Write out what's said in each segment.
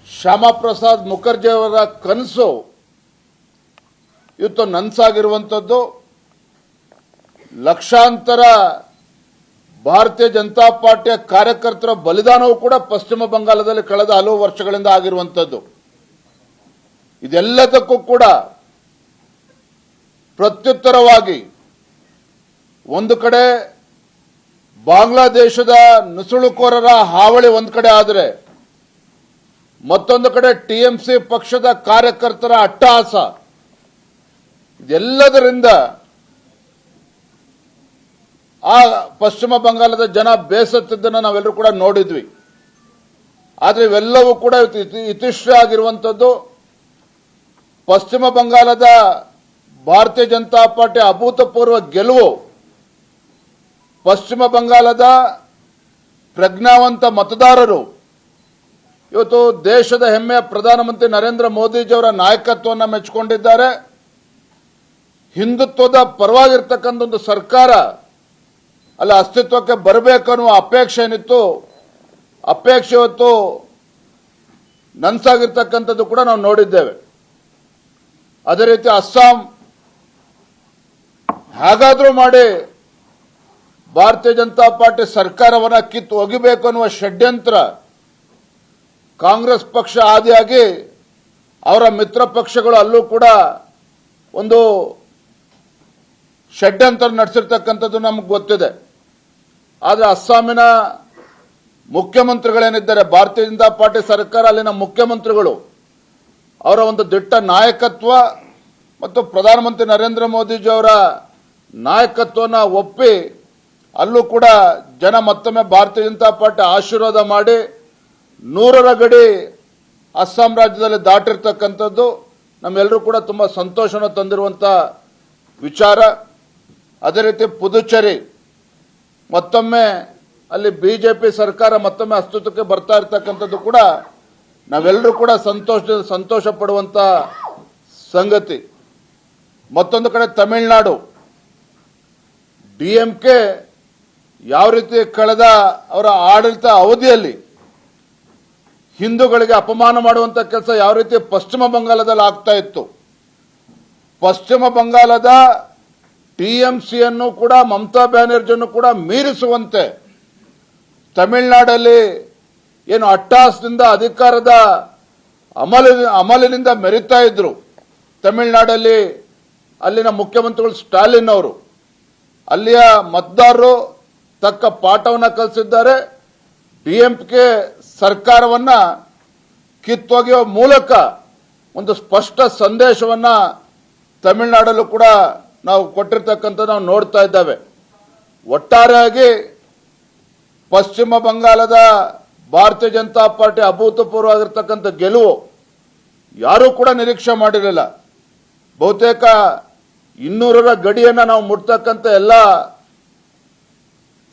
ಶ್ಯಾಮಾ ಪ್ರಸಾದ್ ಮುಖರ್ಜಿ ಅವರ ಕನಸು ಇವತ್ತು ನನಸಾಗಿರುವಂಥದ್ದು. ಲಕ್ಷಾಂತರ ಭಾರತೀಯ ಜನತಾ ಪಾರ್ಟಿಯ ಕಾರ್ಯಕರ್ತರ ಬಲಿದಾನವೂ ಕೂಡ ಪಶ್ಚಿಮ ಬಂಗಾಳದಲ್ಲಿ ಕಳೆದ ಹಲವು ವರ್ಷಗಳಿಂದ ಆಗಿರುವಂಥದ್ದು. ಇದೆಲ್ಲದಕ್ಕೂ ಕೂಡ ಪ್ರತ್ಯುತ್ತರವಾಗಿ ಒಂದು ಕಡೆ ಬಾಂಗ್ಲಾದೇಶದ ನುಸುಳುಕೋರರ ಹಾವಳಿ ಒಂದು ಕಡೆ ಆದರೆ, ಮತ್ತೊಂದು ಕಡೆ ಟಿಎಂಸಿ ಪಕ್ಷದ ಕಾರ್ಯಕರ್ತರ ಅಟ್ಟಹಾಸ, ಇದೆಲ್ಲದರಿಂದ ಆ ಪಶ್ಚಿಮ ಬಂಗಾಳದ ಜನ ಬೇಸತ್ತಿದ್ದನ್ನು ನಾವೆಲ್ಲರೂ ಕೂಡ ನೋಡಿದ್ವಿ. ಆದರೆ ಇವೆಲ್ಲವೂ ಕೂಡ ಇತಿಶ್ರೀ ಆಗಿರುವಂಥದ್ದು. ಪಶ್ಚಿಮ ಬಂಗಾಳದ ಭಾರತೀಯ ಜನತಾ ಪಾರ್ಟಿ ಅಭೂತಪೂರ್ವ ಗೆಲುವು ಪಶ್ಚಿಮ ಬಂಗಾಳದ ಪ್ರಜ್ಞಾವಂತ ಮತದಾರರು ಇವತ್ತು ದೇಶದ ಹೆಮ್ಮೆಯ ಪ್ರಧಾನಮಂತ್ರಿ ನರೇಂದ್ರ ಮೋದಿಜಿಯವರ ನಾಯಕತ್ವವನ್ನು ಮೆಚ್ಚಿಕೊಂಡಿದ್ದಾರೆ. ಹಿಂದುತ್ವದ ಪರವಾಗಿರ್ತಕ್ಕಂಥ ಒಂದು ಸರ್ಕಾರ ಅಲ್ಲಿ ಅಸ್ತಿತ್ವಕ್ಕೆ ಬರಬೇಕನ್ನುವ ಅಪೇಕ್ಷೆ ಏನಿತ್ತು, ಅಪೇಕ್ಷೆ ಇವತ್ತು ನನಸಾಗಿರ್ತಕ್ಕಂಥದ್ದು ಕೂಡ ನಾವು ನೋಡಿದ್ದೇವೆ. ಅದೇ ರೀತಿ ಅಸ್ಸಾಂ ಹೇಗಾದರೂ ಮಾಡಿ ಭಾರತೀಯ ಜನತಾ ಪಾರ್ಟಿ ಸರ್ಕಾರವನ್ನು ಕಿತ್ತು ಒಗಿಬೇಕು ಅನ್ನುವ ಷಡ್ಯಂತ್ರ ಕಾಂಗ್ರೆಸ್ ಪಕ್ಷ ಆದಿಯಾಗಿ ಅವರ ಮಿತ್ರ ಪಕ್ಷಗಳು ಅಲ್ಲೂ ಕೂಡ ಒಂದು ಷಡ್ಯಂತ್ರ ನಡೆಸಿರ್ತಕ್ಕಂಥದ್ದು ನಮಗೆ ಗೊತ್ತಿದೆ. ಆದರೆ ಅಸ್ಸಾಮಿನ ಮುಖ್ಯಮಂತ್ರಿಗಳೇನಿದ್ದಾರೆ, ಭಾರತೀಯ ಜನತಾ ಪಾರ್ಟಿ ಸರ್ಕಾರ, ಅಲ್ಲಿನ ಮುಖ್ಯಮಂತ್ರಿಗಳು ಅವರ ಒಂದು ದಿಟ್ಟ ನಾಯಕತ್ವ ಮತ್ತು ಪ್ರಧಾನಮಂತ್ರಿ ನರೇಂದ್ರ ಮೋದಿಜಿಯವರ ನಾಯಕತ್ವವನ್ನು ಒಪ್ಪಿ ಅಲ್ಲೂ ಕೂಡ ಜನ ಮತ್ತೊಮ್ಮೆ ಭಾರತೀಯ ಜನತಾ ಪಾರ್ಟಿ ಆಶೀರ್ವಾದ ಮಾಡಿ 100ರ ಗಡಿ ಅಸ್ಸಾಂ ರಾಜ್ಯದಲ್ಲಿ ದಾಟಿರ್ತಕ್ಕಂಥದ್ದು ನಮ್ಮೆಲ್ಲರೂ ಕೂಡ ತುಂಬ ಸಂತೋಷವನ್ನು ತಂದಿರುವಂಥ ವಿಚಾರ. ಅದೇ ರೀತಿ ಪುದುಚೇರಿ ಮತ್ತೊಮ್ಮೆ ಅಲ್ಲಿ ಬಿಜೆಪಿ ಸರ್ಕಾರ ಮತ್ತೊಮ್ಮೆ ಅಸ್ತಿತ್ವಕ್ಕೆ ಬರ್ತಾ ಇರತಕ್ಕಂಥದ್ದು ಕೂಡ ನಾವೆಲ್ಲರೂ ಕೂಡ ಸಂತೋಷ ಪಡುವಂಥ ಸಂಗತಿ. ಮತ್ತೊಂದು ಕಡೆ ತಮಿಳುನಾಡು ಡಿಎಂಕೆ ಯಾವ ರೀತಿ ಕಳೆದ ಅವರ ಆಡಳಿತ ಅವಧಿಯಲ್ಲಿ ಹಿಂದೂಗಳಿಗೆ ಅಪಮಾನ ಮಾಡುವಂಥ ಕೆಲಸ ಯಾವ ರೀತಿ ಪಶ್ಚಿಮ ಬಂಗಾಳದಲ್ಲಿ ಆಗ್ತಾ ಇತ್ತು, ಪಶ್ಚಿಮ ಬಂಗಾಳದ ಟಿಎಂಸಿಯನ್ನು ಕೂಡ ಮಮತಾ ಬ್ಯಾನರ್ಜಿಯನ್ನು ಕೂಡ ಮೀರಿಸುವಂತೆ ತಮಿಳುನಾಡಲ್ಲಿ ಏನು ಅಟ್ಟಹಾಸದಿಂದ ಅಧಿಕಾರದ ಅಮಲಿನಿಂದ ಮೆರಿತಾ ಇದ್ರು. ತಮಿಳುನಾಡಲ್ಲಿ ಅಲ್ಲಿನ ಮುಖ್ಯಮಂತ್ರಿಗಳು ಸ್ಟಾಲಿನ್ ಅವರು ಅಲ್ಲಿಯ ಮತದಾರರು ತಕ್ಕ ಪಾಠವನ್ನು ಕಲಿಸಿದ್ದಾರೆ. ಡಿಎಂಕೆ ಸರ್ಕಾರವನ್ನು ಕಿತ್ತೊಗೆಯುವ ಮೂಲಕ ಒಂದು ಸ್ಪಷ್ಟ ಸಂದೇಶವನ್ನು ತಮಿಳುನಾಡಲ್ಲೂ ಕೂಡ ನಾವು ಕೊಟ್ಟಿರ್ತಕ್ಕಂಥದ್ದು ನಾವು ನೋಡ್ತಾ ಇದ್ದೇವೆ. ಒಟ್ಟಾರೆಯಾಗಿ ಪಶ್ಚಿಮ ಬಂಗಾಳದ ಭಾರತೀಯ ಜನತಾ ಪಾರ್ಟಿ ಅಭೂತಪೂರ್ವವಾಗಿರ್ತಕ್ಕಂಥ ಗೆಲುವು ಯಾರೂ ಕೂಡ ನಿರೀಕ್ಷೆ ಮಾಡಿರಲಿಲ್ಲ. ಬಹುತೇಕ 200ರ ಗಡಿಯನ್ನು ನಾವು ಮುಟ್ತಕ್ಕಂಥ ಎಲ್ಲ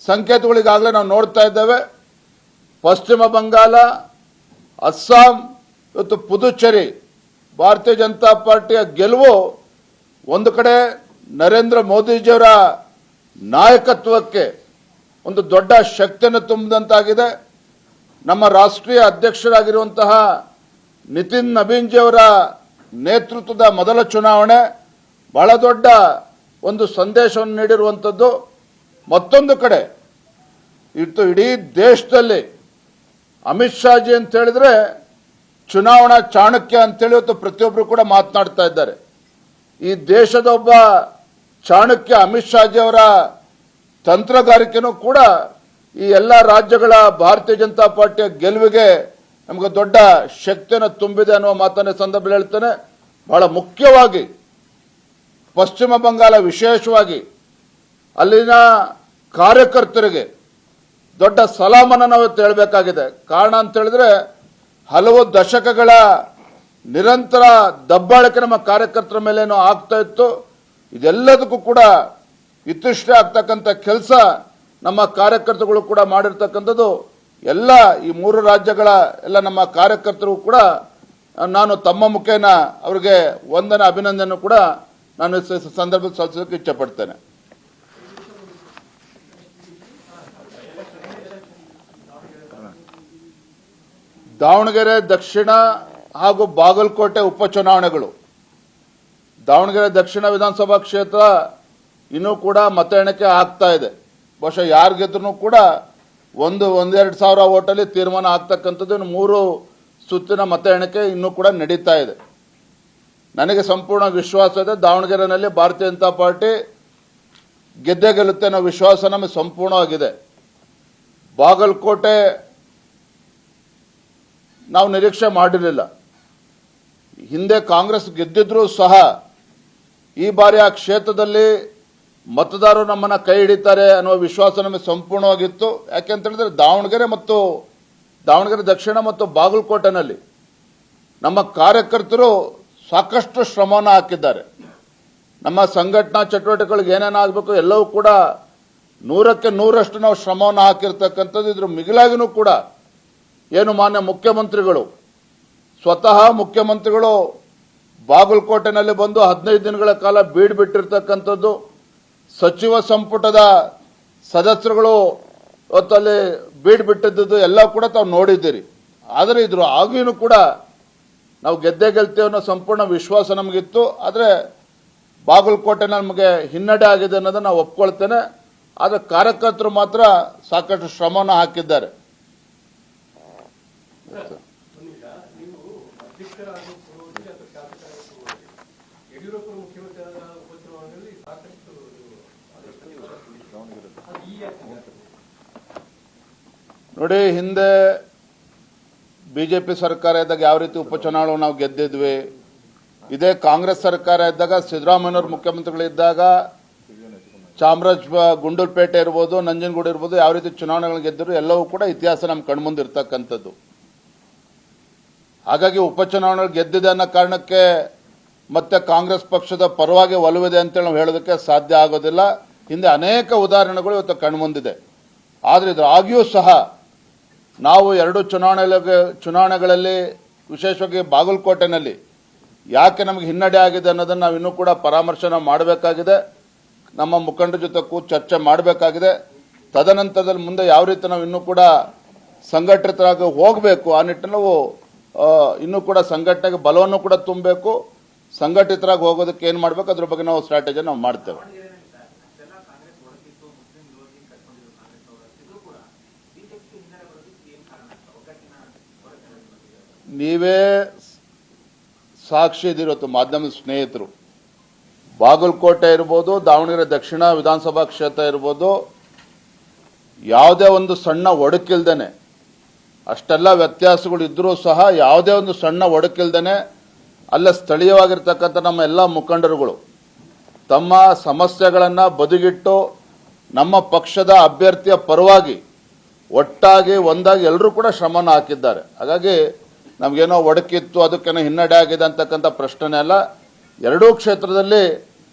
ಸಂಕೇತಗಳಿಗಾಗಲೇ ನಾವು ನೋಡ್ತಾ ಇದ್ದೇವೆ. ಪಶ್ಚಿಮ ಬಂಗಾಳ, ಅಸ್ಸಾಂ, ಇವತ್ತು ಪುದುಚೇರಿ ಭಾರತೀಯ ಜನತಾ ಪಾರ್ಟಿಯ ಗೆಲುವು ಒಂದು ಕಡೆ ನರೇಂದ್ರ ಮೋದಿಜಿಯವರ ನಾಯಕತ್ವಕ್ಕೆ ಒಂದು ದೊಡ್ಡ ಶಕ್ತಿಯನ್ನು ತುಂಬಿದಂತಾಗಿದೆ. ನಮ್ಮ ರಾಷ್ಟ್ರೀಯ ಅಧ್ಯಕ್ಷರಾಗಿರುವಂತಹ ನಿತಿನ್ ನಬೀನ್ಜಿಯವರ ನೇತೃತ್ವದ ಮೊದಲ ಚುನಾವಣೆ ಬಹಳ ದೊಡ್ಡ ಒಂದು ಸಂದೇಶವನ್ನು ನೀಡಿರುವಂಥದ್ದು. ಮತ್ತೊಂದು ಕಡೆ ಇಡೀ ದೇಶದಲ್ಲಿ ಅಮಿತ್ ಶಾಜಿ ಅಂತ ಹೇಳಿದ್ರೆ ಚುನಾವಣಾ ಚಾಣಕ್ಯ ಅಂತೇಳಿ ಇವತ್ತು ಪ್ರತಿಯೊಬ್ಬರು ಕೂಡ ಮಾತನಾಡ್ತಾ ಇದ್ದಾರೆ. ಈ ದೇಶದ ಒಬ್ಬ ಚಾಣಕ್ಯ ಅಮಿತ್ ಶಾಜಿ ಅವರ ತಂತ್ರಗಾರಿಕೆನೂ ಕೂಡ ಈ ಎಲ್ಲ ರಾಜ್ಯಗಳ ಭಾರತೀಯ ಜನತಾ ಪಾರ್ಟಿಯ ಗೆಲುವಿಗೆ ನಮಗೆ ದೊಡ್ಡ ಶಕ್ತಿಯನ್ನು ತುಂಬಿದೆ ಅನ್ನುವ ಮಾತನ್ನ ಸಂದರ್ಭದಲ್ಲಿ ಹೇಳ್ತೇನೆ. ಬಹಳ ಮುಖ್ಯವಾಗಿ ಪಶ್ಚಿಮ ಬಂಗಾಳ ವಿಶೇಷವಾಗಿ ಅಲ್ಲಿನ ಕಾರ್ಯಕರ್ತರಿಗೆ ದೊಡ್ಡ ಸಲಾಮನ್ನು ನಾವು ಹೇಳಬೇಕಾಗಿದೆ. ಕಾರಣ ಅಂತ ಹೇಳಿದ್ರೆ ಹಲವು ದಶಕಗಳ ನಿರಂತರ ದಬ್ಬಾಳಿಕೆ ನಮ್ಮ ಕಾರ್ಯಕರ್ತರ ಮೇಲೇನೋ ಆಗ್ತಾ ಇತ್ತು. ಇದೆಲ್ಲದಕ್ಕೂ ಕೂಡ ಇತಿಶ್ರೀ ಆಗ್ತಕ್ಕಂಥ ಕೆಲಸ ನಮ್ಮ ಕಾರ್ಯಕರ್ತರುಗಳು ಕೂಡ ಮಾಡಿರ್ತಕ್ಕಂಥದ್ದು. ಎಲ್ಲ ಈ 3 ರಾಜ್ಯಗಳ ಎಲ್ಲ ನಮ್ಮ ಕಾರ್ಯಕರ್ತರು ಕೂಡ ನಾನು ತಮ್ಮ ಮುಖೇನ ಅವರಿಗೆ ವಂದನೆ ಅಭಿನಂದನೆ ಕೂಡ ನಾನು ಸಂದರ್ಭದಲ್ಲಿ ಸಲ್ಲಿಸೋಕೆ ಇಚ್ಛೆಪಡ್ತೇನೆ. ದಾವಣಗೆರೆ ದಕ್ಷಿಣ ಹಾಗೂ ಬಾಗಲಕೋಟೆ ಉಪಚುನಾವಣೆಗಳು, ದಾವಣಗೆರೆ ದಕ್ಷಿಣ ವಿಧಾನಸಭಾ ಕ್ಷೇತ್ರ ಇನ್ನೂ ಕೂಡ ಮತ ಎಣಿಕೆ ಆಗ್ತಾ ಇದೆ. ಬಹುಶಃ ಯಾರು ಗೆದ್ರೂ ಕೂಡ ಒಂದೆರಡು ಸಾವಿರ ಓಟಲ್ಲಿ ತೀರ್ಮಾನ ಆಗ್ತಕ್ಕಂಥದ್ದು. ಇನ್ನು 3 ಸುತ್ತಿನ ಮತ ಎಣಿಕೆ ಇನ್ನೂ ಕೂಡ ನಡೀತಾ ಇದೆ. ನನಗೆ ಸಂಪೂರ್ಣ ವಿಶ್ವಾಸ ಇದೆ ದಾವಣಗೆರೆಯಲ್ಲಿ ಭಾರತೀಯ ಜನತಾ ಪಾರ್ಟಿ ಗೆದ್ದೇ ಗೆಲ್ಲುತ್ತೆ ಅನ್ನೋ ವಿಶ್ವಾಸ ನಮಗೆ ಸಂಪೂರ್ಣವಾಗಿದೆ. ಬಾಗಲಕೋಟೆ ನಾವು ನಿರೀಕ್ಷೆ ಮಾಡಿರಲಿಲ್ಲ. ಹಿಂದೆ ಕಾಂಗ್ರೆಸ್ ಗೆದ್ದಿದ್ರೂ ಸಹ ಈ ಬಾರಿ ಆ ಕ್ಷೇತ್ರದಲ್ಲಿ ಮತದಾರರು ನಮ್ಮನ್ನ ಕೈ ಹಿಡಿತಾರೆ ಅನ್ನುವ ವಿಶ್ವಾಸ ನಮಗೆ ಸಂಪೂರ್ಣವಾಗಿತ್ತು. ಯಾಕೆಂತ ಹೇಳಿದ್ರೆ ದಾವಣಗೆರೆ ದಕ್ಷಿಣ ಮತ್ತು ಬಾಗಲಕೋಟೆನಲ್ಲಿ ನಮ್ಮ ಕಾರ್ಯಕರ್ತರು ಸಾಕಷ್ಟು ಶ್ರಮವನ್ನು ಹಾಕಿದ್ದಾರೆ. ನಮ್ಮ ಸಂಘಟನಾ ಚಟುವಟಿಕೆಗಳಿಗೆ ಏನೇನಾಗಬೇಕು ಎಲ್ಲವೂ ಕೂಡ 100ಕ್ಕೆ 100ರಷ್ಟು ನಾವು ಶ್ರಮವನ್ನು ಹಾಕಿರ್ತಕ್ಕಂಥದ್ದು. ಇದ್ರ ಮಿಗಿಲಾಗಿನೂ ಕೂಡ ಏನು ಮಾನ್ಯ ಮುಖ್ಯಮಂತ್ರಿಗಳು ಸ್ವತಃ ಮುಖ್ಯಮಂತ್ರಿಗಳು ಬಾಗಲಕೋಟೆನಲ್ಲಿ ಬಂದು 15 ದಿನಗಳ ಕಾಲ ಬೀಡು ಬಿಟ್ಟಿರ್ತಕ್ಕಂಥದ್ದು. ಸಚಿವ ಸಂಪುಟದ ಸದಸ್ಯರುಗಳು ಹೊತ್ತಲ್ಲಿ ಬೀಡು ಬಿಟ್ಟಿದ್ದು ಎಲ್ಲ ಕೂಡ ತಾವು ನೋಡಿದ್ದೀರಿ. ಆದರೆ ಇದ್ರ ಆಗಿನೂ ಕೂಡ ನಾವು ಗೆದ್ದೇ ಗೆಲ್ತೇವೆ ಅನ್ನೋ ಸಂಪೂರ್ಣ ವಿಶ್ವಾಸ ನಮಗಿತ್ತು. ಆದರೆ ಬಾಗಲಕೋಟೆ ನಮಗೆ ಹಿನ್ನಡೆ ಆಗಿದೆ ಅನ್ನೋದನ್ನ ನಾವು ಒಪ್ಕೊಳ್ತೇನೆ. ಆದರೆ ಕಾರ್ಯಕರ್ತರು ಮಾತ್ರ ಸಾಕಷ್ಟು ಶ್ರಮವನ್ನು ಹಾಕಿದ್ದಾರೆ. ನೋಡಿ, ಹಿಂದೆ ಬಿಜೆಪಿ ಸರ್ಕಾರ ಇದ್ದಾಗ ಯಾವ ರೀತಿ ಉಪಚುನಾವಣೆ ನಾವು ಗೆದ್ದಿದ್ವಿ, ಇದೇ ಕಾಂಗ್ರೆಸ್ ಸರ್ಕಾರ ಇದ್ದಾಗ ಸಿದ್ದರಾಮಯ್ಯನವರು ಮುಖ್ಯಮಂತ್ರಿಗಳಿದ್ದಾಗ ಗುಂಡೂರುಪೇಟೆ ಇರ್ಬೋದು, ನಂಜನಗೂಡು ಇರ್ಬೋದು, ಯಾವ ರೀತಿ ಚುನಾವಣೆಗಳು ಗೆದ್ದರು ಎಲ್ಲವೂ ಕೂಡ ಇತಿಹಾಸ ನಮ್ಮ ಕಣ್ಮುಂದಿರ್ತಕ್ಕಂಥದ್ದು. ಹಾಗಾಗಿ ಉಪಚುನಾವಣೆ ಗೆದ್ದಿದೆ ಅನ್ನೋ ಕಾರಣಕ್ಕೆ ಮತ್ತೆ ಕಾಂಗ್ರೆಸ್ ಪಕ್ಷದ ಪರವಾಗಿ ಒಲವಿದೆ ಅಂತೇಳಿ ನಾವು ಹೇಳೋದಕ್ಕೆ ಸಾಧ್ಯ ಆಗೋದಿಲ್ಲ. ಹಿಂದೆ ಅನೇಕ ಉದಾಹರಣೆಗಳು ಇವತ್ತು ಕಣ್ಮುಂದಿದೆ. ಆದರೆ ಇದ್ರ ಆಗಿಯೂ ಸಹ ನಾವು 2 ಚುನಾವಣೆಗಳಲ್ಲಿ ವಿಶೇಷವಾಗಿ ಬಾಗಲಕೋಟೆನಲ್ಲಿ ಯಾಕೆ ನಮಗೆ ಹಿನ್ನಡೆ ಆಗಿದೆ ಅನ್ನೋದನ್ನು ನಾವು ಇನ್ನೂ ಕೂಡ ಪರಾಮರ್ಶೆ ಮಾಡಬೇಕಾಗಿದೆ. ನಮ್ಮ ಮುಖಂಡರ ಜೊತೆ ಚರ್ಚೆ ಮಾಡಬೇಕಾಗಿದೆ. ತದನಂತರದಲ್ಲಿ ಮುಂದೆ ಯಾವ ರೀತಿ ನಾವು ಇನ್ನೂ ಕೂಡ ಸಂಘಟಿತರಾಗಿ ಹೋಗಬೇಕು, ಆ ನಿಟ್ಟಿನಲ್ಲಿ ನಾವು ಇನ್ನೂ ಕೂಡ ಸಂಘಟನೆಗೆ ಬಲವನ್ನು ಕೂಡ ತುಂಬಬೇಕು. ಸಂಘಟಿತರಾಗಿ ಹೋಗೋದಕ್ಕೆ ಏನು ಮಾಡಬೇಕು ಅದ್ರ ಬಗ್ಗೆ ನಾವು ಸ್ಟ್ರಾಟಜಿ ನಾವು ಮಾಡ್ತೇವೆ. ನೀವೇ ಸಾಕ್ಷಿ ಇದಿರೋದು ಮಾಧ್ಯಮದ ಸ್ನೇಹಿತರು. ಬಾಗಲಕೋಟೆ ಇರ್ಬೋದು, ದಾವಣಗೆರೆ ದಕ್ಷಿಣ ವಿಧಾನಸಭಾ ಕ್ಷೇತ್ರ ಇರ್ಬೋದು, ಯಾವುದೇ ಒಂದು ಸಣ್ಣ ಒಡಕಿಲ್ದೇನೆ, ಅಷ್ಟೆಲ್ಲ ವ್ಯತ್ಯಾಸಗಳು ಇದ್ರೂ ಸಹ ಯಾವುದೇ ಒಂದು ಸಣ್ಣ ಒಡಕಿಲ್ದೇನೆ ಅಲ್ಲ ಸ್ಥಳೀಯವಾಗಿರ್ತಕ್ಕಂಥ ನಮ್ಮ ಎಲ್ಲ ಮುಖಂಡರುಗಳು ತಮ್ಮ ಸಮಸ್ಯೆಗಳನ್ನು ಬದಿಗಿಟ್ಟು ನಮ್ಮ ಪಕ್ಷದ ಅಭ್ಯರ್ಥಿಯ ಪರವಾಗಿ ಒಟ್ಟಾಗಿ ಒಂದಾಗಿ ಎಲ್ಲರೂ ಕೂಡ ಶ್ರಮನ ಹಾಕಿದ್ದಾರೆ. ಹಾಗಾಗಿ ನಮಗೇನೋ ಒಡಕಿತ್ತು, ಅದಕ್ಕೇನೋ ಹಿನ್ನಡೆ ಆಗಿದೆ ಅಂತಕ್ಕಂಥ ಪ್ರಶ್ನೆ ಅಲ್ಲ. ಎರಡೂ ಕ್ಷೇತ್ರದಲ್ಲಿ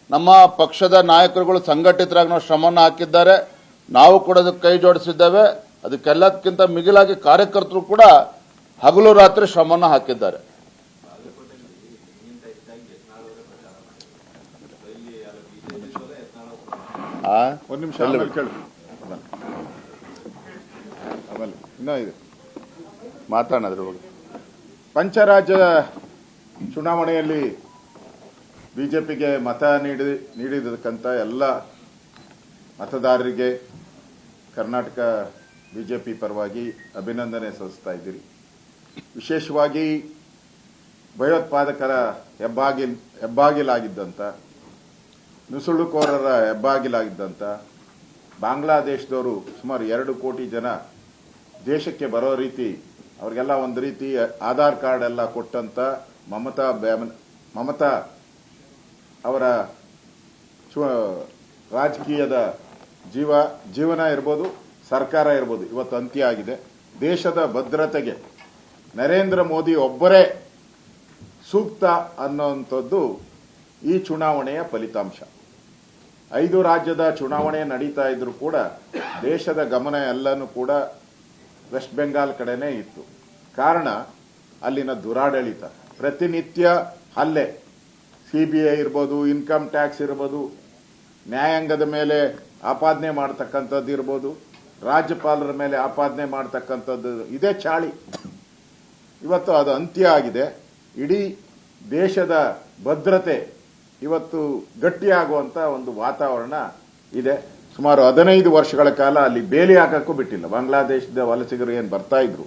ನಮ್ಮ ಪಕ್ಷದ ನಾಯಕರುಗಳು ಸಂಘಟಿತರಾಗಿ ನಾವು ಶ್ರಮವನ್ನು ಹಾಕಿದ್ದಾರೆ. ನಾವು ಕೂಡ ಅದಕ್ಕೆ ಕೈ ಜೋಡಿಸಿದ್ದೇವೆ. ಅದಕ್ಕೆಲ್ಲದಕ್ಕಿಂತ ಮಿಗಿಲಾಗಿ ಕಾರ್ಯಕರ್ತರು ಕೂಡ ಹಗಲು ರಾತ್ರಿ ಶ್ರಮವನ್ನು ಹಾಕಿದ್ದಾರೆ. ಒಂದು ನಿಮಿಷ ಇನ್ನೂ ಇದೆ ಮಾತಾಡೋದ್ರ ಬಗ್ಗೆ. ಪಂಚರಾಜ್ಯ ಚುನಾವಣೆಯಲ್ಲಿ ಬಿಜೆಪಿಗೆ ಮತ ನೀಡಿದಕ್ಕಂಥ ಎಲ್ಲ ಮತದಾರರಿಗೆ ಕರ್ನಾಟಕ ಬಿಜೆಪಿ ಪರವಾಗಿ ಅಭಿನಂದನೆ ಸಲ್ಲಿಸ್ತಾ ಇದ್ದೀರಿ. ವಿಶೇಷವಾಗಿ ಭಯೋತ್ಪಾದಕರ ಹೆಬ್ಬಾಗಿಲಾಗಿದ್ದಂಥ, ನುಸುಳುಕೋರರ ಹೆಬ್ಬಾಗಿಲಾಗಿದ್ದಂಥ ಬಾಂಗ್ಲಾದೇಶದವರು ಸುಮಾರು 2 ಕೋಟಿ ಜನ ದೇಶಕ್ಕೆ ಬರೋ ರೀತಿ ಅವ್ರಿಗೆಲ್ಲ ಒಂದು ರೀತಿ ಆಧಾರ್ ಕಾರ್ಡ್ ಎಲ್ಲ ಕೊಟ್ಟಂತ ಮಮತಾ ಅವರ ರಾಜಕೀಯದ ಜೀವನ ಇರ್ಬೋದು, ಸರ್ಕಾರ ಇರ್ಬೋದು, ಇವತ್ತು ಅಂತ್ಯ ಆಗಿದೆ. ದೇಶದ ಭದ್ರತೆಗೆ ನರೇಂದ್ರ ಮೋದಿ ಒಬ್ಬರೇ ಸೂಕ್ತ ಅನ್ನೋಂಥದ್ದು ಈ ಚುನಾವಣೆಯ ಫಲಿತಾಂಶ. 5 ರಾಜ್ಯದ ಚುನಾವಣೆ ನಡೀತಾ ಇದ್ರು ಕೂಡ ದೇಶದ ಗಮನ ಎಲ್ಲನೂ ಕೂಡ ವೆಸ್ಟ್ ಬೆಂಗಾಲ್ ಕಡೆನೇ ಇತ್ತು. ಕಾರಣ ಅಲ್ಲಿನ ದುರಾಡಳಿತ, ಪ್ರತಿನಿತ್ಯ ಹಲ್ಲೆ, CBI ಇರ್ಬೋದು, ಇನ್ಕಮ್ ಟ್ಯಾಕ್ಸ್ ಇರ್ಬೋದು, ನ್ಯಾಯಾಂಗದ ಮೇಲೆ ಆಪಾದನೆ ಮಾಡ್ತಕ್ಕಂಥದ್ದು ಇರ್ಬೋದು, ರಾಜ್ಯಪಾಲರ ಮೇಲೆ ಆಪಾದನೆ ಮಾಡ್ತಕ್ಕಂಥದ್ದು, ಇದೇ ಚಾಳಿ. ಇವತ್ತು ಅದು ಅಂತ್ಯ ಆಗಿದೆ. ಇಡೀ ದೇಶದ ಭದ್ರತೆ ಇವತ್ತು ಗಟ್ಟಿಯಾಗುವಂತ ಒಂದು ವಾತಾವರಣ ಇದೆ. ಸುಮಾರು 15 ವರ್ಷಗಳ ಕಾಲ ಅಲ್ಲಿ ಬೇಲಿ ಹಾಕಕ್ಕೂ ಬಿಟ್ಟಿಲ್ಲ. ಬಾಂಗ್ಲಾದೇಶದ ವಲಸಿಗರು ಏನ್ ಬರ್ತಾ ಇದ್ರು,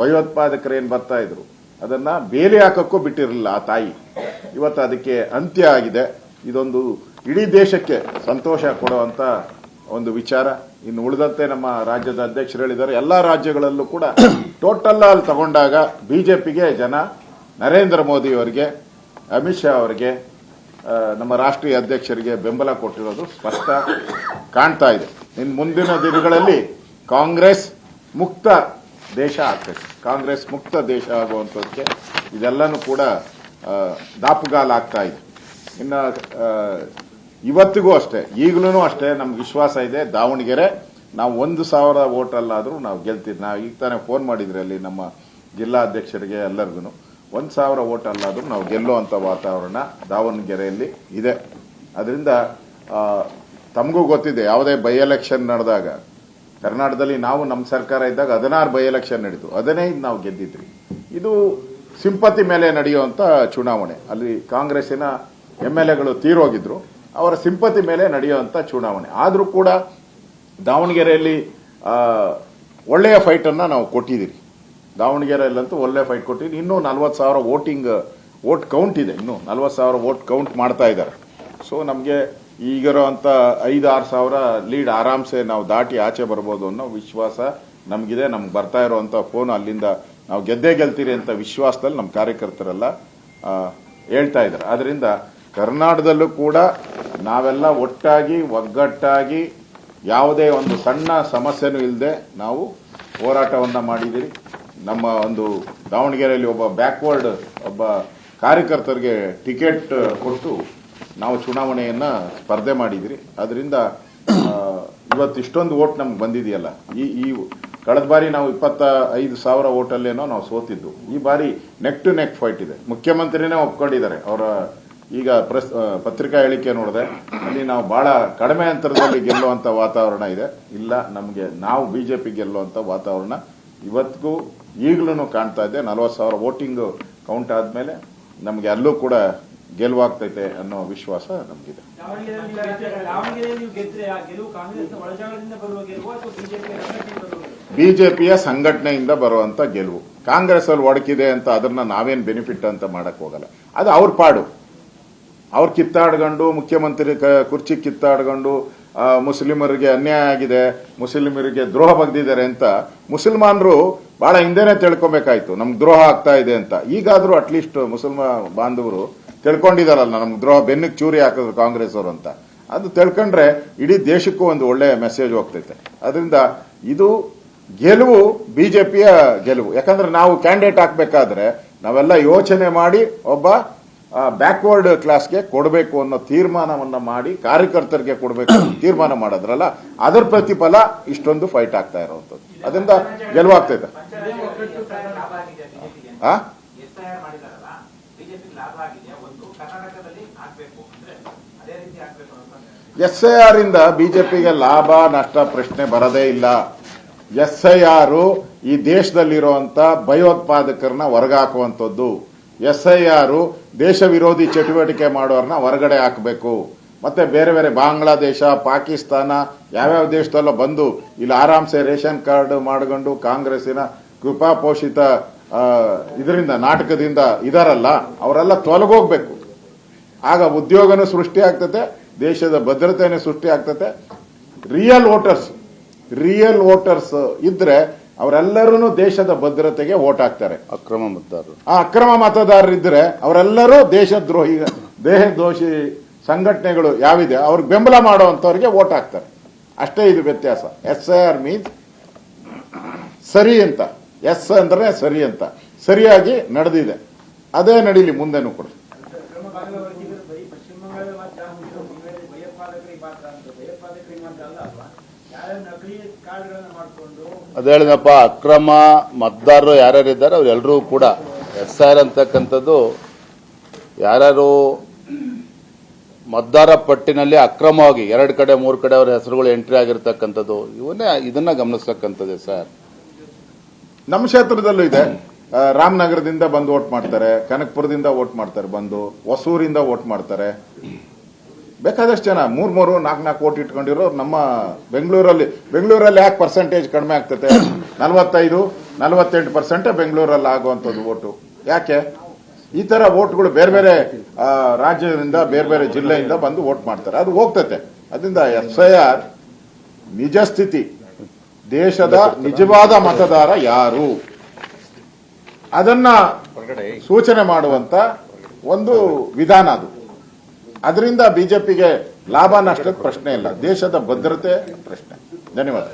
ಭಯೋತ್ಪಾದಕರು ಏನ್ ಬರ್ತಾ ಇದ್ರು, ಅದನ್ನ ಬೇಲಿ ಹಾಕಕ್ಕೂ ಬಿಟ್ಟಿರಲಿಲ್ಲ ಆ ತಾಯಿ. ಇವತ್ತು ಅದಕ್ಕೆ ಅಂತ್ಯ ಆಗಿದೆ. ಇದೊಂದು ಇಡೀ ದೇಶಕ್ಕೆ ಸಂತೋಷ ಕೊಡುವಂತ ಒಂದು ವಿಚಾರ. ಇನ್ನು ಉಳಿದಂತೆ ನಮ್ಮ ರಾಜ್ಯದ ಅಧ್ಯಕ್ಷರು ಹೇಳಿದ್ದಾರೆ, ಎಲ್ಲಾ ರಾಜ್ಯಗಳಲ್ಲೂ ಕೂಡ ಟೋಟಲ್ ಅಲ್ಲಿ ತಗೊಂಡಾಗ ಬಿಜೆಪಿಗೆ ಜನ ನರೇಂದ್ರ ಮೋದಿ ಅವರಿಗೆ, ಅಮಿತ್ ಶಾ ಅವರಿಗೆ, ನಮ್ಮ ರಾಷ್ಟ್ರೀಯ ಅಧ್ಯಕ್ಷರಿಗೆ ಬೆಂಬಲ ಕೊಟ್ಟಿರೋದು ಸ್ಪಷ್ಟ ಕಾಣ್ತಾ ಇದೆ. ಇನ್ನು ಮುಂದಿನ ದಿನಗಳಲ್ಲಿ ಕಾಂಗ್ರೆಸ್ ಮುಕ್ತ ದೇಶ ಆಗ್ತದೆ. ಕಾಂಗ್ರೆಸ್ ಮುಕ್ತ ದೇಶ ಆಗುವಂಥದ್ದಕ್ಕೆ ಇದೆಲ್ಲನೂ ಕೂಡ ದಾಪುಗಾಲಾಗ್ತಾ ಇದೆ. ಇನ್ನು ಇವತ್ತಿಗೂ ಅಷ್ಟೇ, ಈಗಲೂ ಅಷ್ಟೇ ನಮ್ಗೆ ವಿಶ್ವಾಸ ಇದೆ, ದಾವಣಗೆರೆ ನಾವು 1,000 ವೋಟ್ ಅಲ್ಲಾದರೂ ನಾವು ಗೆಲ್ತೀವಿ. ನಾವು ಈಗ ತಾನೇ ಫೋನ್ ಮಾಡಿದ್ರಿ ಅಲ್ಲಿ ನಮ್ಮ ಜಿಲ್ಲಾಧ್ಯಕ್ಷರಿಗೆ ಎಲ್ಲರಿಗೂ 1,000 ವೋಟ್ ಅಲ್ಲಾದರೂ ನಾವು ಗೆಲ್ಲುವಂತ ವಾತಾವರಣ ದಾವಣಗೆರೆಯಲ್ಲಿ ಇದೆ. ಅದರಿಂದ ತಮಗೂ ಗೊತ್ತಿದೆ, ಯಾವುದೇ ಬೈ ಎಲೆಕ್ಷನ್ ನಡೆದಾಗ ಕರ್ನಾಟಕದಲ್ಲಿ ನಾವು ನಮ್ಮ ಸರ್ಕಾರ ಇದ್ದಾಗ 16 ಬೈ ಎಲೆಕ್ಷನ್ ನಡೀತು, 15 ನಾವು ಗೆದ್ದಿದ್ರಿ. ಇದು ಸಿಂಪತಿ ಮೇಲೆ ನಡೆಯುವಂತ ಚುನಾವಣೆ. ಅಲ್ಲಿ ಕಾಂಗ್ರೆಸ್ಸಿನ MLAಗಳು ತೀರೋಗಿದ್ರು, ಅವರ ಸಿಂಪತಿ ಮೇಲೆ ನಡೆಯುವಂತ ಚುನಾವಣೆ. ಆದರೂ ಕೂಡ ದಾವಣಗೆರೆಯಲ್ಲಿ ಒಳ್ಳೆಯ ಫೈಟ್ ಅನ್ನ ನಾವು ಕೊಟ್ಟಿದ್ದೀರಿ. ದಾವಣಗೆರೆಯಲ್ಲಂತೂ ಒಳ್ಳೆ ಫೈಟ್ ಕೊಟ್ಟಿದ್ದೀರಿ. ಇನ್ನೂ 40,000 ವೋಟ್ ಕೌಂಟ್ ಇದೆ. ಇನ್ನೂ 40,000 ವೋಟ್ ಕೌಂಟ್ ಮಾಡ್ತಾ ಇದ್ದಾರೆ. ಸೊ ನಮಗೆ ಈಗಿರುವಂತ 5-6 ಸಾವಿರ ಲೀಡ್ ಆರಾಮ್ಸೆ ನಾವು ದಾಟಿ ಆಚೆ ಬರ್ಬೋದು ಅನ್ನೋ ವಿಶ್ವಾಸ ನಮಗಿದೆ. ನಮ್ಗೆ ಬರ್ತಾ ಇರುವಂತ ಫೋನ್ ಅಲ್ಲಿಂದ ನಾವು ಗೆದ್ದೇ ಗೆಲ್ತೀರಿ ಅಂತ ವಿಶ್ವಾಸದಲ್ಲಿ ನಮ್ಮ ಕಾರ್ಯಕರ್ತರೆಲ್ಲ ಹೇಳ್ತಾ ಇದ್ದಾರೆ. ಆದ್ರಿಂದ ಕರ್ನಾಟಕದಲ್ಲೂ ಕೂಡ ನಾವೆಲ್ಲ ಒಟ್ಟಾಗಿ ಒಗ್ಗಟ್ಟಾಗಿ ಯಾವುದೇ ಒಂದು ಸಣ್ಣ ಸಮಸ್ಯೆನೂ ಇಲ್ಲದೆ ನಾವು ಹೋರಾಟವನ್ನ ಮಾಡಿದಿರಿ. ನಮ್ಮ ಒಂದು ದಾವಣಗೆರೆಯಲ್ಲಿ ಒಬ್ಬ ಬ್ಯಾಕ್ವರ್ಡ್ ಒಬ್ಬ ಕಾರ್ಯಕರ್ತರಿಗೆ ಟಿಕೆಟ್ ಕೊಟ್ಟು ನಾವು ಚುನಾವಣೆಯನ್ನ ಸ್ಪರ್ಧೆ ಮಾಡಿದಿರಿ. ಅದರಿಂದ ಇವತ್ತು ಇಷ್ಟೊಂದು ವೋಟ್ ನಮ್ಗೆ ಬಂದಿದೆಯಲ್ಲ. ಈ ಕಳೆದ ಬಾರಿ ನಾವು 25,000 ವೋಟಲ್ಲೇನೋ ನಾವು ಸೋತಿದ್ದು. ಈ ಬಾರಿ ನೆಕ್ ಟು ನೆಕ್ ಫೈಟ್ ಇದೆ. ಮುಖ್ಯಮಂತ್ರಿನೇ ಒಪ್ಕೊಂಡಿದ್ದಾರೆ. ಅವರ ಈಗ ಪತ್ರಿಕಾ ಹೇಳಿಕೆ ನೋಡಿದೆ, ಅಲ್ಲಿ ನಾವು ಬಹಳ ಕಡಿಮೆ ಅಂತರದಲ್ಲಿ ಗೆಲ್ಲುವಂತ ವಾತಾವರಣ ಇದೆ. ಇಲ್ಲ, ನಮಗೆ ನಾವು ಬಿಜೆಪಿ ಗೆಲ್ಲುವಂತ ವಾತಾವರಣ ಇವತ್ತಿಗೂ ಈಗಲೂ ಕಾಣ್ತಾ ಇದೆ. 40,000 ವೋಟಿಂಗ್ ಕೌಂಟ್ ಆದ್ಮೇಲೆ ನಮಗೆ ಅಲ್ಲೂ ಕೂಡ ಗೆಲುವಾಗ್ತೈತೆ ಅನ್ನೋ ವಿಶ್ವಾಸ ನಮಗಿದೆ. ಬಿಜೆಪಿಯ ಸಂಘಟನೆಯಿಂದ ಬರುವಂತ ಗೆಲುವು. ಕಾಂಗ್ರೆಸ್ ಅಲ್ಲಿ ಒಡಕಿದೆ ಅಂತ ಅದನ್ನ ನಾವೇನ್ ಬೆನಿಫಿಟ್ ಅಂತ ಮಾಡಕ್ ಹೋಗಲ್ಲ. ಅದು ಅವ್ರ ಪಾಡು. ಅವ್ರು ಕಿತ್ತಾಡ್ಕೊಂಡು ಮುಖ್ಯಮಂತ್ರಿ ಕುರ್ಚಿ ಕಿತ್ತಾಡ್ಕೊಂಡು ಮುಸ್ಲಿಮರಿಗೆ ಅನ್ಯಾಯ ಆಗಿದೆ, ಮುಸ್ಲಿಮರಿಗೆ ದ್ರೋಹ ಬಗ್ದಿದ್ದಾರೆ ಅಂತ ಮುಸಲ್ಮಾನರು ಬಹಳ ಹಿಂದೆನೆ ತಿಳ್ಕೊಬೇಕಾಯ್ತು ನಮ್ಗೆ ದ್ರೋಹ ಆಗ್ತಾ ಇದೆ ಅಂತ. ಈಗಾದ್ರೂ ಅಟ್ಲೀಸ್ಟ್ ಮುಸಲ್ಮಾನ ಬಾಂಧವರು ತಿಳ್ಕೊಂಡಿದಾರಲ್ಲ, ನಮ್ಗೆ ದ್ರೋಹ ಬೆನ್ನಿಗೆ ಚೂರಿ ಹಾಕಿದ್ರು ಕಾಂಗ್ರೆಸ್ ಅವರು ಅಂತ. ಅದು ತಿಳ್ಕೊಂಡ್ರೆ ಇಡೀ ದೇಶಕ್ಕೂ ಒಂದು ಒಳ್ಳೆ ಮೆಸೇಜ್ ಹೋಗ್ತೈತೆ. ಅದರಿಂದ ಇದು ಗೆಲುವು ಬಿಜೆಪಿಯ ಗೆಲುವು. ಯಾಕಂದ್ರೆ ನಾವು ಕ್ಯಾಂಡಿಡೇಟ್ ಹಾಕ್ಬೇಕಾದ್ರೆ ನಾವೆಲ್ಲ ಯೋಚನೆ ಮಾಡಿ ಒಬ್ಬ ಬ್ಯಾಕ್ವರ್ಡ್ ಕ್ಲಾಸ್ಗೆ ಕೊಡಬೇಕು ಅನ್ನೋ ತೀರ್ಮಾನವನ್ನ ಮಾಡಿ ಕಾರ್ಯಕರ್ತರಿಗೆ ಕೊಡಬೇಕು ತೀರ್ಮಾನ ಮಾಡೋದ್ರಲ್ಲ, ಅದರ ಪ್ರತಿಫಲ ಇಷ್ಟೊಂದು ಫೈಟ್ ಆಗ್ತಾ ಇರುವಂತದ್ದು. ಅದರಿಂದ ಗೆಲುವಾಗ್ತೈತೆ. SIR ಇಂದ ಬಿಜೆಪಿಗೆ ಲಾಭ ನಷ್ಟ ಪ್ರಶ್ನೆ ಬರದೇ ಇಲ್ಲ. SIR ಈ ದೇಶದಲ್ಲಿರುವಂತ ಭಯೋತ್ಪಾದಕರನ್ನ ಹೊರಗಾಕುವಂಥದ್ದು. SIR ದೇಶ ವಿರೋಧಿ ಚಟುವಟಿಕೆ ಮಾಡೋರನ್ನ ಹೊರಗಡೆ ಹಾಕಬೇಕು. ಮತ್ತೆ ಬೇರೆ ಬೇರೆ ಬಾಂಗ್ಲಾದೇಶ, ಪಾಕಿಸ್ತಾನ, ಯಾವ್ಯಾವ ದೇಶದಲ್ಲೋ ಬಂದು ಇಲ್ಲಿ ಆರಾಮ್ಸೆ ರೇಷನ್ ಕಾರ್ಡ್ ಮಾಡಿಕೊಂಡು ಕಾಂಗ್ರೆಸ್ಸಿನ ಕೃಪಾಪೋಷಿತ ಇದರಿಂದ ನಾಟಕದಿಂದ ಇದಾರಲ್ಲ, ಅವರೆಲ್ಲ ತೊಲಗೋಗ್ಬೇಕು. ಆಗ ಉದ್ಯೋಗನೂ ಸೃಷ್ಟಿ ಆಗ್ತದೆ, ದೇಶದ ಭದ್ರತೆನೂ ಸೃಷ್ಟಿ ಆಗ್ತದೆ. ರಿಯಲ್ ವೋಟರ್ಸ್ ಇದ್ರೆ ಅವರೆಲ್ಲರೂ ದೇಶದ ಭದ್ರತೆಗೆ ವೋಟ್ ಹಾಕ್ತಾರೆ. ಅಕ್ರಮ ಮತದಾರರು ಇದ್ರೆ ಅವರೆಲ್ಲರೂ ದೇಶದ್ರೋಹಿ ಸಂಘಟನೆಗಳು ಯಾವಿದೆ ಅವ್ರಿಗೆ ಬೆಂಬಲ ಮಾಡುವಂತವ್ರಿಗೆ ವೋಟ್ ಹಾಕ್ತಾರೆ. ಅಷ್ಟೇ ಇದು ವ್ಯತ್ಯಾಸ. SIR ಮೀನ್ಸ್ ಸರಿ ಅಂತ, ಎಸ್ ಅಂದ್ರೆ ಸರಿ ಅಂತ, ಸರಿಯಾಗಿ ನಡೆದಿದೆ. ಅದೇ ನಡೀಲಿ ಮುಂದೆನೂ ಕೂಡ. ಅದೇ ಹೇಳಿದಪ್ಪ, ಅಕ್ರಮ ಮತದಾರರು ಯಾರ್ಯಾರಿದ್ದಾರೆ ಅವರೆಲ್ಲರೂ ಕೂಡ SIR ಅಂತಕ್ಕಂಥದ್ದು ಯಾರ್ಯಾರು ಮತದಾರ ಪಟ್ಟಿನಲ್ಲಿ ಅಕ್ರಮವಾಗಿ 2 ಕಡೆ 3 ಕಡೆ ಅವರ ಹೆಸರುಗಳು ಎಂಟ್ರಿ ಆಗಿರ್ತಕ್ಕಂಥದ್ದು, ಇದನ್ನ ಗಮನಿಸ್ತಕ್ಕಂಥದ್ದು. SIR ನಮ್ಮ ಕ್ಷೇತ್ರದಲ್ಲೂ ಇದೆ. ರಾಮನಗರದಿಂದ ಬಂದು ವೋಟ್ ಮಾಡ್ತಾರೆ, ಕನಕಪುರದಿಂದ ವೋಟ್ ಮಾಡ್ತಾರೆ, ಬಂದು ಹೊಸೂರಿಂದ ವೋಟ್ ಮಾಡ್ತಾರೆ. ಬೇಕಾದಷ್ಟು ಜನ 3-3, 4-4 ವೋಟ್ ಇಟ್ಕೊಂಡಿರೋ ನಮ್ಮ ಬೆಂಗಳೂರಲ್ಲಿ ಯಾಕೆ ಪರ್ಸೆಂಟೇಜ್ ಕಡಿಮೆ ಆಗ್ತದೆ? 45-48% ಬೆಂಗಳೂರಲ್ಲಿ ಆಗುವಂಥದ್ದು ವೋಟು. ಯಾಕೆ ಈ ತರ ವೋಟ್ಗಳು ಬೇರೆ ಬೇರೆ ರಾಜ್ಯದಿಂದ ಬೇರೆ ಬೇರೆ ಜಿಲ್ಲೆಯಿಂದ ಬಂದು ವೋಟ್ ಮಾಡ್ತಾರೆ, ಅದು ಹೋಗ್ತತೆ. ಅದರಿಂದ FIR ನಿಜ ಸ್ಥಿತಿ, ದೇಶದ ನಿಜವಾದ ಮತದಾರ ಯಾರು ಅದನ್ನ ಸೂಚನೆ ಮಾಡುವಂತ ಒಂದು ವಿಧಾನ ಅದು. ಅದರಿಂದ ಬಿಜೆಪಿಗೆ ಲಾಭ ನಷ್ಟದ ಪ್ರಶ್ನೆ ಇಲ್ಲ, ದೇಶದ ಭದ್ರತೆ ಪ್ರಶ್ನೆ. ಧನ್ಯವಾದ.